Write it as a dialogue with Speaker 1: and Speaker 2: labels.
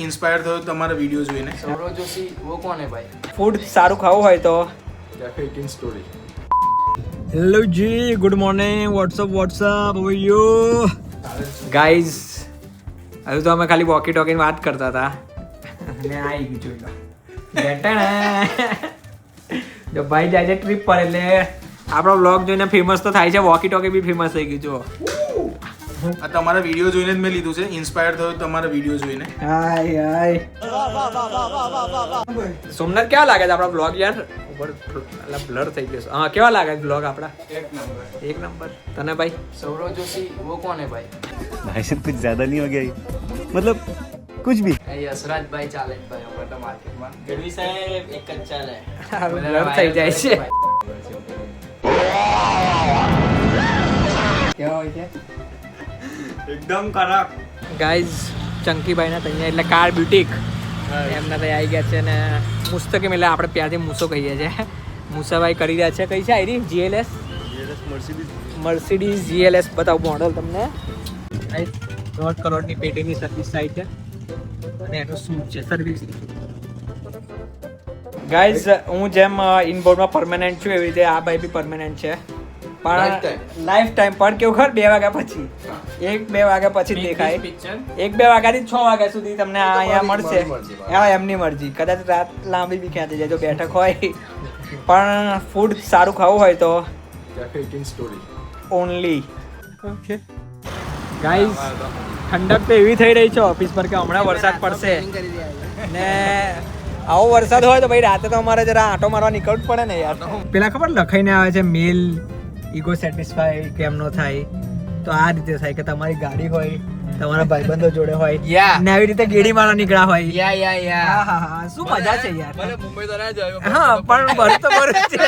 Speaker 1: Inspire થયો તમારા video જોઈને?
Speaker 2: સૌરવ જોશી वो कौन है भाई?
Speaker 3: ફૂડ સારું ખાવું હોય તો
Speaker 1: કેફે સ્ટોરી.
Speaker 3: હેલો જી, ગુડ મોર્નિંગ, વોટ્સઅપ હવે યુ ગાઈઝ. હજુ તો અમે ખાલી વોકી ટોકીની વાત કરતા હતા ને આવી ગયું જોઈ લો. જો ભાઈ જાય છે ટ્રીપ પર એટલે આપણો બ્લોગ જોઈને ફેમસ તો થાય છે, વોકી ટોકી બી ફેમસ થઈ ગયું. જો
Speaker 1: આ તમારા વિડીયો જોઈને જ મેં લીધું છે. ઇન્સ્પાયર થયો તમારા વિડીયો જોઈને.
Speaker 3: હાય હાય સોમનાથ કેવા લાગે છે આપણા બ્લોગ યાર? ઉપર બ્લર થઈ ગયો. હા, કેવા લાગે છે બ્લોગ આપણા? એક નંબર. તને ભાઈ?
Speaker 2: सौरव जोशी वो कौन है भाई?
Speaker 4: भाई साहब कुछ ज्यादा नहीं हो गया ये? मतलब कुछ भी.
Speaker 2: યશરાજ ભાઈ ચાલે છે ભાઈ અમારા માર્કેટમાં. ગઢવી સાહેબ એક જ ચાલે.
Speaker 3: બ્લર થઈ જાય છે. કેવા હોય છે? એકદમ કડક. ગાઈઝ, ચંકીભાઈ ના ત્યાં એટલે કાર બ્યુટીક એમના ત્યાં આવી ગયા છે ને મુસ્તકીમ એટલે આપણે ત્યાંથી મૂસો કહીએ છીએ. મૂસાભાઈ કરી રહ્યા છે. કઈ છે આઈરી? જીએલએસ મર્સિડીઝ જીએલએસ બતાવું મોડલ તમને. 1.5 કરોડની પેટીની સર્વિસ થાય છે અને એનું શું છે સર્વિસ. ગાઈઝ, હું જેમ ઇનબોર્ડમાં પરમેનન્ટ છું એવી રીતે આ ભાઈ બી પરમેનન્ટ છે, પણ લાઈફ ટાઈમ પણ કેવું ખબર 2 વાગ્યા પછી 1-2 વાગ્યા પછી દેખાય. 1-2 વાગ્યાથી 6 વાગ્યા સુધી તમને અહીંયા મળશે. હા, એમની મરજી. કદાચ રાત લાંબી બી ક્યાંથી જાય જો બેઠક હોય, પણ ફૂડ સારું ખાવું હોય તો
Speaker 1: cafe story
Speaker 3: only. Okay guys, ઠંડક તો એવી થઈ રહી છે ઓફિસ પર કે હમણાં વરસાદ પડશે ને આવો વરસાદ હોય તો ભાઈ રાતે તો અમારે જરા આંટો મારવા નીકળવું પડે ને યાર. પેલા ખબર લખાઈને આવે છે મેલ ઈગો સેટિસ્ફાય કેમ નો થાય, તો આ રીતે થાય કે તમારી ગાડી હોય, તમારા ભાઈબંધો જોડે હોય ને આવી રીતે ગેડી મારવા નીકળ્યા હોય. હા, શું મજા છે યાર.
Speaker 2: મુંબઈ તો ના જ
Speaker 3: હા, પણ ભર તો ભર છે.